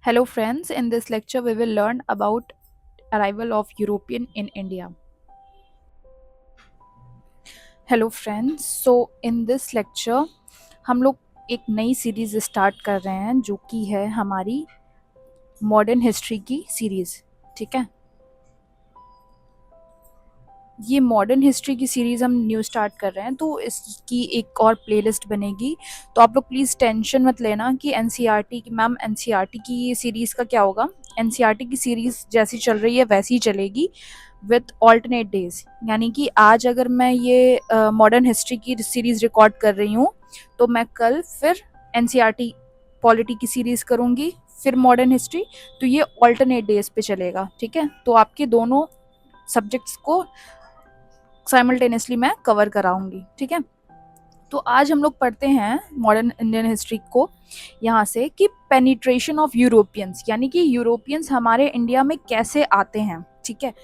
Hello friends, in this lecture we will learn about arrival of European in India. Hello friends, so in this lecture हम लोग एक नई series start कर रहे हैं जो कि है हमारी मॉडर्न हिस्ट्री की सीरीज। ठीक है, ये मॉडर्न हिस्ट्री की सीरीज़ हम न्यू स्टार्ट कर रहे हैं तो इसकी एक और प्लेलिस्ट बनेगी। तो आप लोग प्लीज़ टेंशन मत लेना कि एनसीईआरटी की मैम एनसीईआरटी की सीरीज़ का क्या होगा। एनसीईआरटी की सीरीज़ जैसी चल रही है वैसी ही चलेगी विथ ऑल्टरनेट डेज। यानी कि आज अगर मैं ये मॉडर्न हिस्ट्री की सीरीज़ रिकॉर्ड कर रही हूँ तो मैं कल फिर एनसीईआरटी पॉलिटी की सीरीज़ करूँगी, फिर मॉडर्न हिस्ट्री। तो ये ऑल्टरनेट डेज पे चलेगा। ठीक है, तो आपके दोनों सब्जेक्ट्स को साइमल्टेनियसली मैं कवर कराऊंगी। ठीक है, तो आज हम लोग पढ़ते हैं मॉडर्न इंडियन हिस्ट्री को यहाँ से कि पेनिट्रेशन ऑफ यूरोपियंस, यानी कि यूरोपियंस हमारे इंडिया में कैसे आते हैं। ठीक है,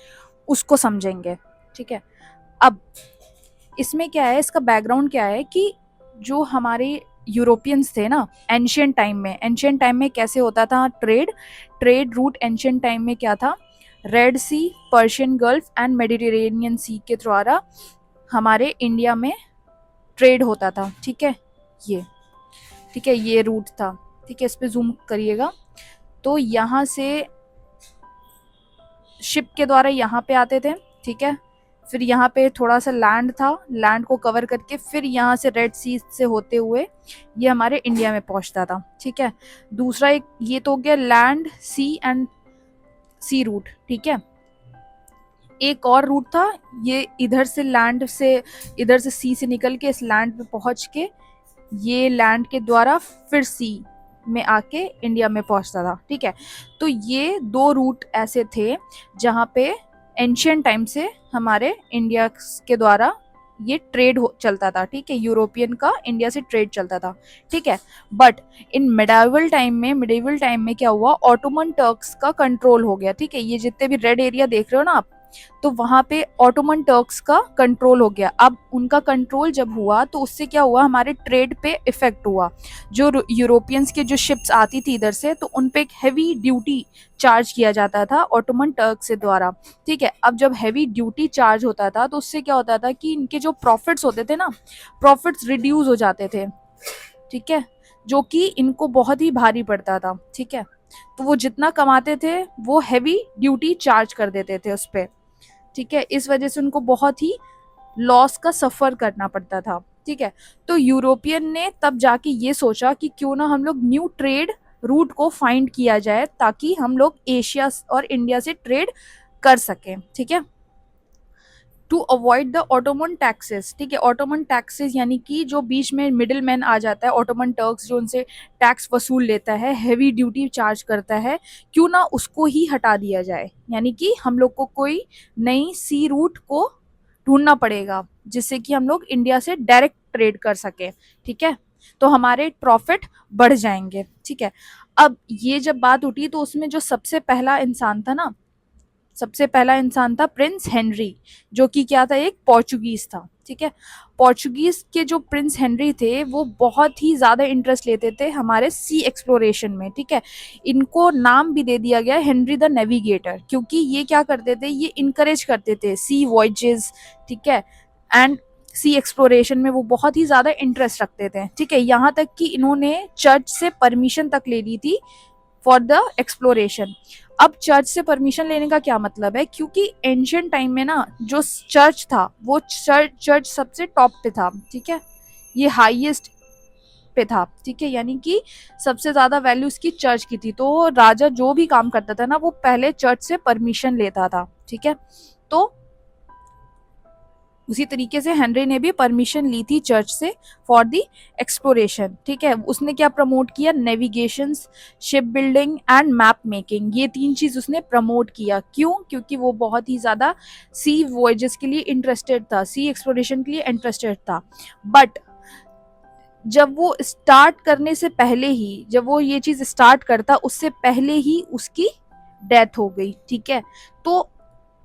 उसको समझेंगे। ठीक है, अब इसमें क्या है, इसका बैकग्राउंड क्या है कि जो हमारे यूरोपियंस थे ना एंशियंट टाइम में कैसे होता था ट्रेड रूट एंशियंट टाइम में क्या था, Red Sea, Persian Gulf and Mediterranean Sea के द्वारा हमारे इंडिया में ट्रेड होता था। ठीक है, ये ठीक है, ये रूट था। ठीक है, इस पे जूम करिएगा तो यहाँ से शिप के द्वारा यहाँ पे आते थे। ठीक है, फिर यहाँ पे थोड़ा सा लैंड था, लैंड को कवर करके फिर यहाँ से रेड सी से होते हुए ये हमारे इंडिया में पहुंचता था। ठीक है, दूसरा एक ये तो हो गया land sea and sea route. ठीक है, एक और रूट था, ये इधर से लैंड से, इधर से सी से निकल के इस लैंड पे पहुंच के ये लैंड के द्वारा फिर सी में आके इंडिया में पहुंचता था। ठीक है, तो ये दो रूट ऐसे थे जहाँ पे एंशियंट टाइम से हमारे इंडिया के द्वारा ये ट्रेड चलता था। ठीक है, यूरोपियन का इंडिया से ट्रेड चलता था। ठीक है, बट इन मिडाइवल टाइम में क्या हुआ, ऑटोमन टर्क्स का कंट्रोल हो गया। ठीक है, ये जितने भी रेड एरिया देख रहे हो ना आप, तो वहां पे ऑटोमन टर्क्स का कंट्रोल हो गया। अब उनका कंट्रोल जब हुआ तो उससे क्या हुआ, हमारे ट्रेड पे इफेक्ट हुआ। जो यूरोपियंस के जो शिप्स आती थी इधर से, तो उन पे एक हैवी ड्यूटी चार्ज किया जाता था ऑटोमन टर्क से द्वारा। ठीक है, अब जब हैवी ड्यूटी चार्ज होता था तो उससे क्या होता था कि इनके जो प्रॉफिट्स होते थे ना, प्रॉफिट्स रिड्यूस हो जाते थे। ठीक है, जो कि इनको बहुत ही भारी पड़ता था। ठीक है, तो वो जितना कमाते थे वो हैवी ड्यूटी चार्ज कर देते थे उस पर। ठीक है, इस वजह से उनको बहुत ही लॉस का सफर करना पड़ता था। ठीक है, तो यूरोपियन ने तब जाके ये सोचा कि क्यों ना हम लोग न्यू ट्रेड रूट को फाइंड किया जाए ताकि हम लोग एशिया और इंडिया से ट्रेड कर सकें। ठीक है, to avoid the Ottoman taxes. ठीक है, ऑटोमन टैक्सेस यानी कि जो बीच में मिडिल मैन आ जाता है, ऑटोमन टर्क्स जो उनसे टैक्स वसूल लेता है, हैवी ड्यूटी चार्ज करता है, क्यों ना उसको ही हटा दिया जाए। यानी कि हम लोग को कोई नई सी रूट को ढूंढना पड़ेगा जिससे कि हम लोग इंडिया से डायरेक्ट ट्रेड कर सके। ठीक है, तो हमारे प्रॉफिट बढ़ जाएंगे। ठीक है, अब ये जब बात उठी तो उसमें जो सबसे पहला इंसान था प्रिंस हेनरी, जो कि क्या था, एक पोर्चुगीज था। ठीक है, पोर्चुगीज के जो प्रिंस हेनरी थे वो बहुत ही ज़्यादा इंटरेस्ट लेते थे हमारे सी एक्सप्लोरेशन में। ठीक है, इनको नाम भी दे दिया गया हेनरी द नेविगेटर, क्योंकि ये क्या करते थे, ये इनकरेज करते थे सी वॉयजेस। ठीक है, एंड सी एक्सप्लोरेशन में वो बहुत ही ज़्यादा इंटरेस्ट रखते थे। ठीक है, यहाँ तक कि इन्होंने चर्च से परमिशन तक ले ली थी फॉर द एक्सप्लोरेशन। अब चर्च से परमिशन लेने का क्या मतलब है, क्योंकि एंशियंट टाइम में ना जो चर्च था वो चर्च सबसे टॉप पे था। ठीक है, ये हाईएस्ट पे था। ठीक है, यानी कि सबसे ज्यादा वैल्यू इसकी चर्च की थी। तो राजा जो भी काम करता था ना वो पहले चर्च से परमिशन लेता था। ठीक है, तो उसी तरीके से हेनरी ने भी परमिशन ली थी चर्च से फॉर दी एक्सप्लोरेशन। ठीक है, उसने क्या प्रमोट किया, navigation, ship building and map making, ये तीन चीज उसने प्रमोट किया। क्यों, क्योंकि वो बहुत ही ज्यादा सी वॉयजेस के लिए इंटरेस्टेड था, सी एक्सप्लोरेशन के लिए इंटरेस्टेड था। बट जब वो स्टार्ट करने से पहले ही, जब वो ये चीज स्टार्ट करता उससे पहले ही उसकी डेथ हो गई। ठीक है, तो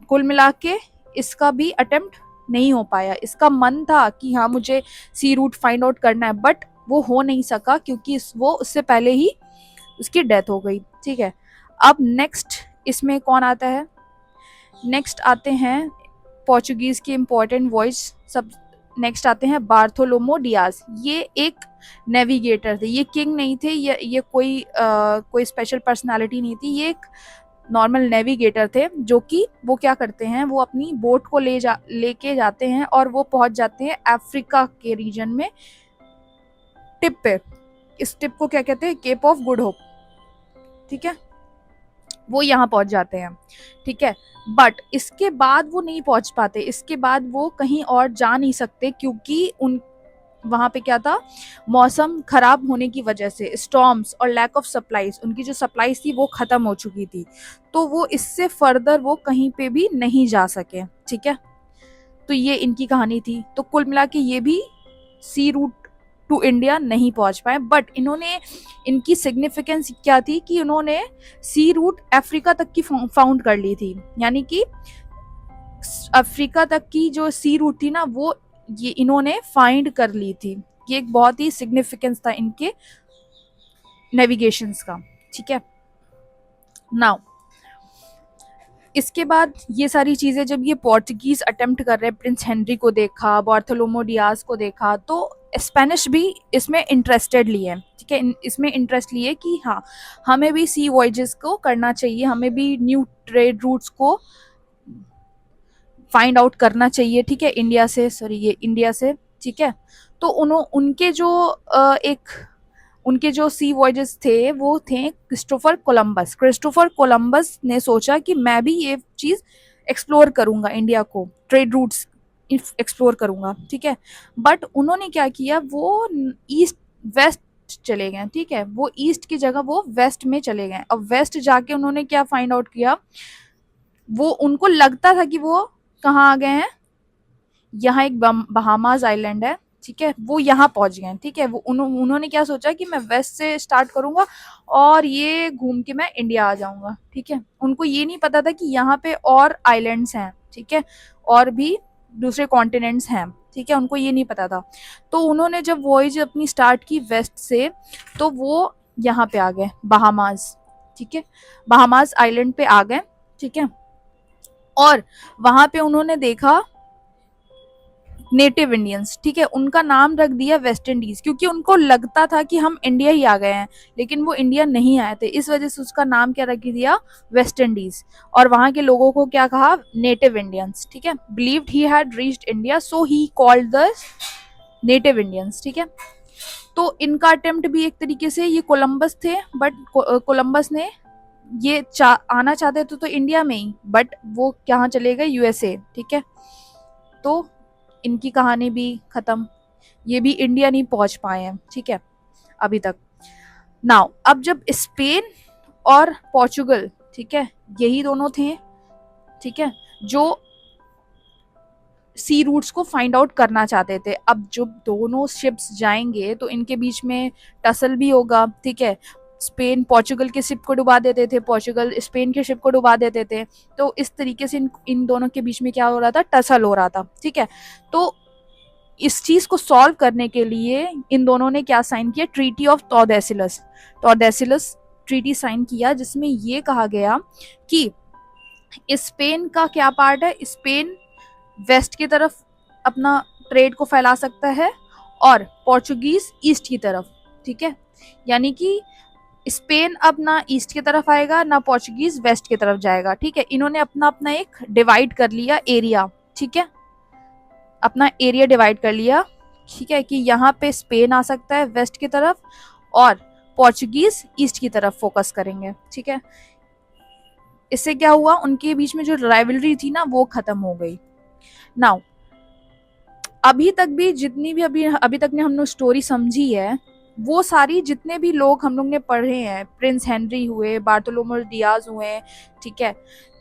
कुल मिला के इसका भी अटेम्प्ट नहीं हो पाया। इसका मन था कि हाँ मुझे सी रूट फाइंड आउट करना है, बट वो हो नहीं सका क्योंकि वो उससे पहले ही उसकी डेथ हो गई, ठीक है। अब नेक्स्ट इसमें कौन आता है, नेक्स्ट आते हैं पोर्चुगीज के इम्पोर्टेंट वॉइस सब। नेक्स्ट आते हैं बार्थोलोमो डियाज, ये एक नेविगेटर थे, ये किंग नहीं थे, ये कोई स्पेशल पर्सनालिटी नहीं थी, ये एक नॉर्मल नेविगेटर थे, जो कि वो क्या करते हैं, वो अपनी बोट को लेके जाते हैं और वो पहुंच जाते हैं अफ्रीका के रीजन में, टिप पे। इस टिप को क्या कहते हैं, केप ऑफ गुड होप, ठीक है। वो यहाँ पहुंच जाते हैं, ठीक है। बट इसके बाद वो नहीं पहुंच पाते, इसके बाद वो कहीं और जा नहीं सकते, क्योंकि उन वहाँ पे क्या था, मौसम खराब होने की वजह से स्टॉर्म्स और लैक ऑफ सप्लाईज, उनकी जो सप्लाईज थी वो खत्म हो चुकी थी, तो वो इससे फर्दर वो कहीं पे भी नहीं जा सके, ठीक है। तो ये इनकी कहानी थी। तो कुल मिला के ये भी सी रूट टू इंडिया नहीं पहुंच पाए, बट इन्होंने, इनकी सिग्निफिकेंस क्या थी कि उन्होंने सी रूट अफ्रीका तक की फाउंड कर ली थी, यानी कि अफ्रीका तक की जो सी रूट थी ना, वो ये इन्होंने फाइंड कर ली थी। ये एक बहुत ही सिग्निफिकेंस था इनके नेविगेशंस का, ठीक है। नाउ इसके बाद ये सारी चीज़ें जब ये पोर्चुगीज अटेम्प्ट कर रहे हैं, प्रिंस हेनरी को देखा, बार्थोलोमो डियाज को देखा, तो स्पेनिश भी इसमें इंटरेस्टेड लिए, ठीक है। इसमें इंटरेस्ट लिए कि हाँ, हमें भी सी वॉयजेस को करना चाहिए, हमें भी न्यू ट्रेड रूट्स को फाइंड आउट करना चाहिए, ठीक है, इंडिया से, सॉरी ये इंडिया से, ठीक है। तो उनके जो उनके जो सी वॉयजेस थे वो थे क्रिस्टोफर कोलंबस। क्रिस्टोफर कोलंबस ने सोचा कि मैं भी ये चीज़ एक्सप्लोर करूंगा, इंडिया को ट्रेड रूट्स एक्सप्लोर करूंगा, ठीक है। बट उन्होंने क्या किया, वो ईस्ट वेस्ट चले गए, ठीक है, वो ईस्ट की जगह वो वेस्ट में चले गए। अब वेस्ट जाके उन्होंने क्या फाइंड आउट किया, वो उनको लगता था कि वो कहाँ आ गए हैं, यहाँ एक बहामास आइलैंड है, ठीक है, वो यहाँ पहुंच गए, ठीक है। वो उन्होंने क्या सोचा कि मैं वेस्ट से स्टार्ट करूंगा और ये घूम के मैं इंडिया आ जाऊंगा, ठीक है। उनको ये नहीं पता था कि यहाँ पे और आइलैंड्स हैं, ठीक है, और भी दूसरे कॉन्टिनेंट्स हैं, ठीक है, उनको ये नहीं पता था। तो उन्होंने जब वॉयज अपनी स्टार्ट की वेस्ट से, तो वो यहाँ पे आ गए बहामास, ठीक है, बहामास आइलैंड पे आ गए, ठीक है। और वहां पे उन्होंने देखा नेटिव इंडियंस, ठीक है, उनका नाम रख दिया वेस्ट इंडीज, क्योंकि उनको लगता था कि हम इंडिया ही आ गए हैं, लेकिन वो इंडिया नहीं आए थे, इस वजह से उसका नाम क्या रख दिया, वेस्ट इंडीज। और वहां के लोगों को क्या कहा, नेटिव इंडियंस, ठीक है। Believed he had reached India, so he called the native Indians, ठीक है। तो इनका अटेम्प्ट भी एक तरीके से, ये कोलंबस थे, बट कोलंबस ने ये आना चाहते थे तो इंडिया में ही, बट वो कहाँ चले गए, यूएसए, ठीक है। तो इनकी कहानी भी खत्म, ये भी इंडिया नहीं पहुंच पाए हैं, ठीक है, अभी तक। नाउ अब जब स्पेन और पोर्चुगल, ठीक है, यही दोनों थे, ठीक है, जो सी रूट्स को फाइंड आउट करना चाहते थे। अब जब दोनों शिप्स जाएंगे तो इनके बीच में टसल भी होगा, ठीक है। स्पेन पोर्चुगल के शिप को डुबा देते थे, पोर्चुगल स्पेन के शिप को डुबा देते थे, तो इस तरीके से इन दोनों के बीच में क्या हो रहा था, टसल हो रहा था, ठीक है। तो इस चीज को सॉल्व करने के लिए इन दोनों ने क्या साइन किया, ट्रीटी ऑफ टॉर्डेसिलस। टॉर्डेसिलस ट्रीटी साइन किया, जिसमें ये कहा गया कि स्पेन का क्या पार्ट है, स्पेन वेस्ट की तरफ अपना ट्रेड को फैला सकता है और पोर्चुगीज ईस्ट की तरफ, ठीक है। यानी कि स्पेन अब ना ईस्ट की तरफ आएगा, ना पोर्चुगीज वेस्ट की तरफ जाएगा, ठीक है। इन्होंने अपना अपना एक डिवाइड कर लिया एरिया, ठीक है, अपना एरिया डिवाइड कर लिया, ठीक है, कि यहाँ पे स्पेन आ सकता है वेस्ट की तरफ और पोर्चुगीज ईस्ट की तरफ फोकस करेंगे, ठीक है। इससे क्या हुआ, उनके बीच में जो राइवलरी थी ना वो खत्म हो गई। नाउ अभी तक भी जितनी भी अभी तक ने हम लोग स्टोरी समझी है, वो सारी जितने भी लोग हम लोग ने पढ़े हैं, प्रिंस हेनरी हुए, बार्थोलोमो डियाज हुए, ठीक है,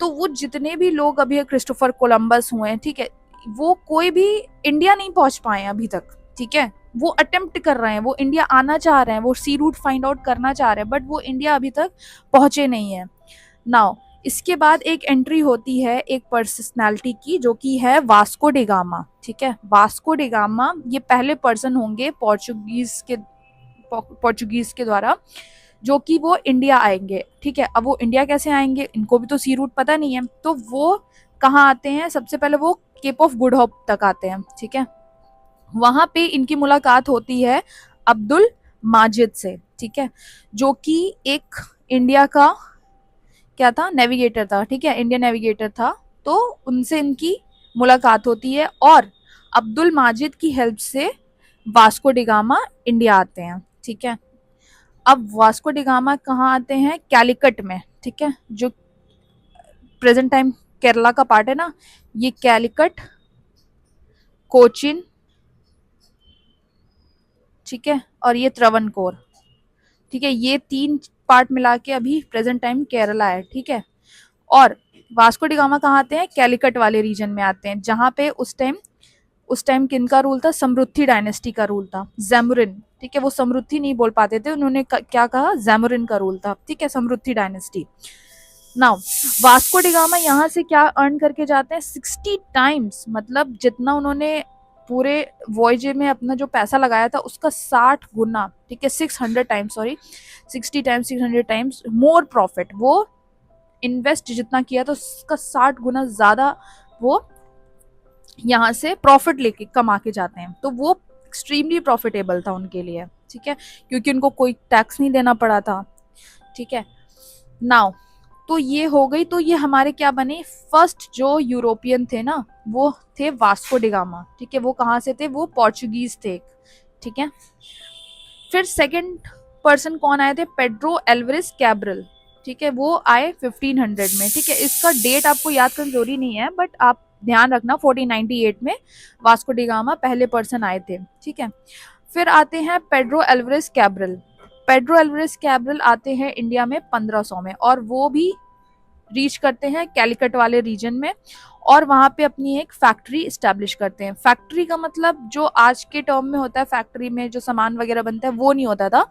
तो वो जितने भी लोग अभी, क्रिस्टोफर कोलंबस हुए, ठीक है, वो कोई भी इंडिया नहीं पहुंच पाए अभी तक, ठीक है। वो अटेम्प्ट कर रहे हैं, वो इंडिया आना चाह रहे हैं, वो सी रूट फाइंड आउट करना चाह रहे हैं, बट वो इंडिया अभी तक पहुंचे नहीं है। नाउ इसके बाद एक एंट्री होती है एक पर्सनालिटी की, जो कि है वास्को डी गामा, ठीक है। वास्को डी गामा ये पहले पर्सन होंगे पोर्चुगीज के द्वारा जो कि वो इंडिया आएंगे। ठीक है, अब वो इंडिया कैसे आएंगे, इनको भी तो सी रूट पता नहीं है, तो वो कहाँ आते हैं, सबसे पहले वो केप ऑफ गुड होप तक आते हैं। ठीक है, वहां पे इनकी मुलाकात होती है अब्दुल माजिद से। ठीक है, जो कि एक इंडिया का क्या था, नेविगेटर था। ठीक है, इंडियन नेविगेटर था। तो उनसे इनकी मुलाकात होती है और अब्दुल माजिद की हेल्प से वास्को डिगामा इंडिया आते हैं। ठीक है, अब वास्को डिगामा कहाँ आते हैं, कैलिकट में। ठीक है, जो प्रेजेंट टाइम केरला का पार्ट है ना, ये कैलिकट, कोचिन, ठीक है, और ये त्रवनकोर। ठीक है, ये 3 पार्ट मिला के अभी प्रेजेंट टाइम केरला है। ठीक है, और वास्को डिगामा कहाँ आते हैं, कैलिकट वाले रीजन में आते हैं, जहाँ पे उस टाइम किनका रूल था, समृद्धि डायनेस्टी का रूल था, जैमुरिन। ठीक है, वो समृद्धि नहीं बोल पाते थे, उन्होंने क्या कहा, जैमुरिन का रूल था। ठीक है, समृद्धि डायनेस्टी। नाउ वास्को डिगामा यहाँ से क्या अर्न करके जाते हैं, 60 टाइम्स, मतलब जितना उन्होंने पूरे वॉयजे में अपना जो पैसा लगाया था उसका 60 गुना। ठीक है, 600 times, sorry, 60 times, 600 times more profit. वो इन्वेस्ट जितना किया था उसका 60 गुना ज्यादा वो यहाँ से प्रॉफिट लेके कमा के जाते हैं। तो वो एक्सट्रीमली प्रॉफिटेबल था उनके लिए। ठीक है, क्योंकि उनको कोई टैक्स नहीं देना पड़ा था। ठीक है, नाउ तो ये हो गई, तो ये हमारे क्या बने, फर्स्ट जो यूरोपियन थे ना वो थे वास्को डिगामा। ठीक है, वो कहाँ से थे, वो पोर्चुगीज थे। ठीक है, फिर सेकंड पर्सन कौन आए थे, पेड्रो एल्वरेज कैब्रल। ठीक है, वो आए 1500 में। ठीक है, इसका डेट आपको याद करना जरूरी नहीं है, बट आप ध्यान रखना 1498 में वास्को डिगामा पहले पर्सन आए थे। ठीक है, फिर आते हैं Pedro Alvarez Cabral. Pedro Alvarez Cabral आते हैं इंडिया में 1500 में, और वो भी रीच करते हैं कैलिकट वाले रीजन में, और वहां पे अपनी एक फैक्ट्री इस्टेब्लिश करते हैं। फैक्ट्री का मतलब जो आज के टर्म में होता है, फैक्ट्री में जो सामान वगैरह बनता है वो नहीं होता था।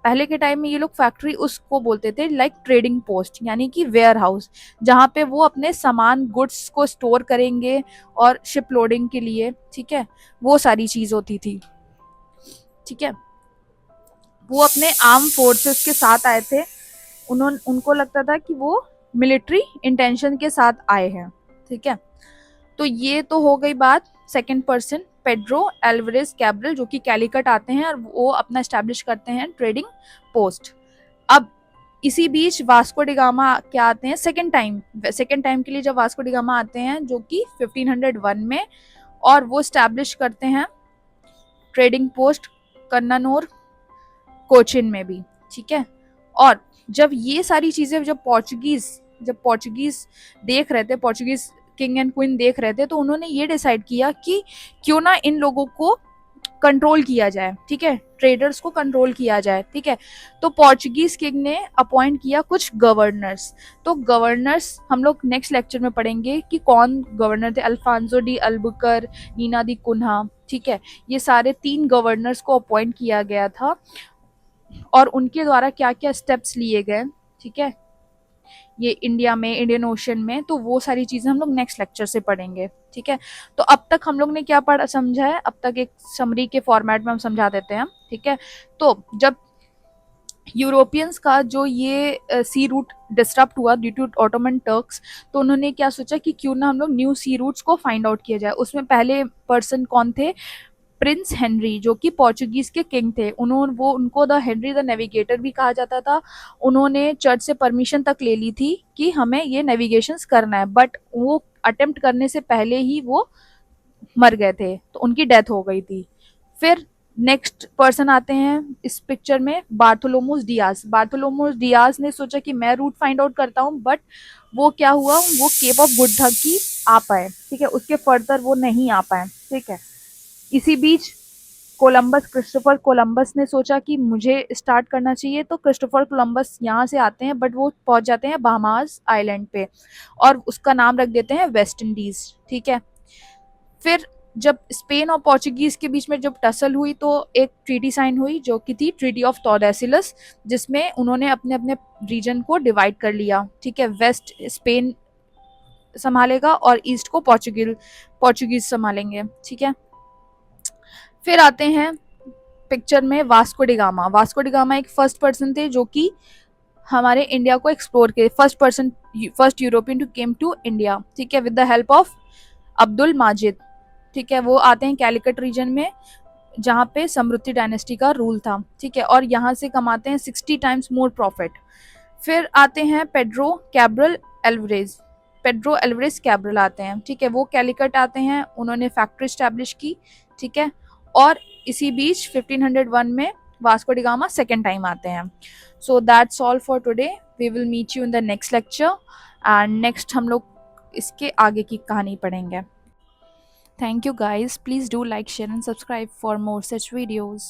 पहले के टाइम में ये लोग फैक्ट्री उसको बोलते थे, लाइक ट्रेडिंग पोस्ट, यानी कि वेयर हाउस, जहाँ पे वो अपने सामान गुड्स को स्टोर करेंगे और शिप लोडिंग के लिए। ठीक है, वो सारी चीज होती थी। ठीक है, वो अपने आर्म फोर्सेस के साथ आए थे। उनको लगता था कि वो मिलिट्री इंटेंशन के साथ आए हैं। ठीक है, तो ये तो हो गई बात second person Pedro Alvarez Cabral, जो कि कैलिकट आते हैं और वो अपना एस्टैब्लिश करते हैं ट्रेडिंग पोस्ट। अब इसी बीच वास्को डिगामा क्या आते हैं सेकंड टाइम के लिए, जब वास्को डिगामा आते हैं जो कि 1501 में, और वो स्टैब्लिश करते हैं ट्रेडिंग पोस्ट कन्नानौर, कोचिन में भी। ठीक है, और जब ये सारी चीजें जब पोर्चुगीज देख रहे थे, पोर्चुगीज किंग एंड क्वीन देख रहे थे, तो उन्होंने ये डिसाइड किया कि क्यों ना इन लोगों को कंट्रोल किया जाए। ठीक है, ट्रेडर्स को कंट्रोल किया जाए। ठीक है, तो पोर्चुगीज किंग ने अपॉइंट किया कुछ गवर्नर्स। तो गवर्नर्स हम लोग नेक्स्ट लेक्चर में पढ़ेंगे कि कौन गवर्नर थे, अल्फांसो डी अल्बुकर, नीना दी कुन्हा। ठीक है, ये सारे 3 गवर्नर्स को अपॉइंट किया गया था, और उनके द्वारा क्या क्या स्टेप्स लिए गए। ठीक है, ये इंडिया में, इंडियन ओशन में, तो वो सारी चीजें हम लोग नेक्स्ट लेक्चर से पढ़ेंगे। ठीक है, तो अब तक हम लोग ने क्या पढ़ा समझा है, अब तक एक समरी के फॉर्मेट में हम समझा देते हैं। ठीक है, तो जब यूरोपियंस का जो ये सी रूट डिस्टर्ब हुआ ड्यू टू ऑटोमन टर्क्स, तो उन्होंने क्या सोचा कि क्यों ना हम लोग न्यू सी रूट्स को फाइंड आउट किया जाए। उसमें पहले पर्सन कौन थे, प्रिंस हेनरी, जो कि पोर्चुगीज के किंग थे। उनको द हेनरी द नेविगेटर भी कहा जाता था। उन्होंने चर्च से परमिशन तक ले ली थी कि हमें ये नेविगेशंस करना है, बट वो अटेम्प्ट करने से पहले ही वो मर गए थे, तो उनकी डेथ हो गई थी। फिर नेक्स्ट पर्सन आते हैं इस पिक्चर में, बार्थोलोमोस डियाज। बार्थोलोमोस डियाज ने सोचा कि मैं रूट फाइंड आउट करता हूँ, बट वो क्या हुआ, वो केप ऑफ गुड हक ही आ पाए। ठीक है, उसके फर्दर वो नहीं आ पाए। ठीक है, इसी बीच क्रिस्टोफर कोलंबस ने सोचा कि मुझे स्टार्ट करना चाहिए, तो क्रिस्टोफर कोलंबस यहाँ से आते हैं, बट वो पहुंच जाते हैं बहामास आइलैंड पे, और उसका नाम रख देते हैं वेस्ट इंडीज। ठीक है, फिर जब स्पेन और पोर्चुगीज के बीच में जब टसल हुई, तो एक ट्रीटी साइन हुई जो कि थी ट्रीटी ऑफ टॉर्डेसिलस, जिसमें उन्होंने अपने अपने रीजन को डिवाइड कर लिया। ठीक है, वेस्ट स्पेन संभालेगा और ईस्ट को पोर्चुगीज संभालेंगे। ठीक है, फिर आते हैं पिक्चर में वास्को डी गामा एक फर्स्ट पर्सन थे जो कि हमारे इंडिया को एक्सप्लोर किए, first European to came to India, ठीक है, with the help of Abdul Majid, ठीक है। वो आते हैं कैलिकट रीजन में जहाँ पे समृद्धि डायनेस्टी का रूल था, ठीक है, और यहाँ से कमाते हैं 60 टाइम्स मोर प्रॉफिट। फिर आते हैं पेड्रो एल्वरेज कैब्रल आते हैं, ठीक है, वो कैलिकट आते हैं, उन्होंने फैक्ट्री स्टैब्लिश की, ठीक है, और इसी बीच 1501 में Vasco da Gama second time आते हैं। So that's all for today, we will meet you in the next lecture and next हम लोग इसके आगे की कहानी पढ़ेंगे। Thank you guys. Please do like, share and subscribe for more such videos.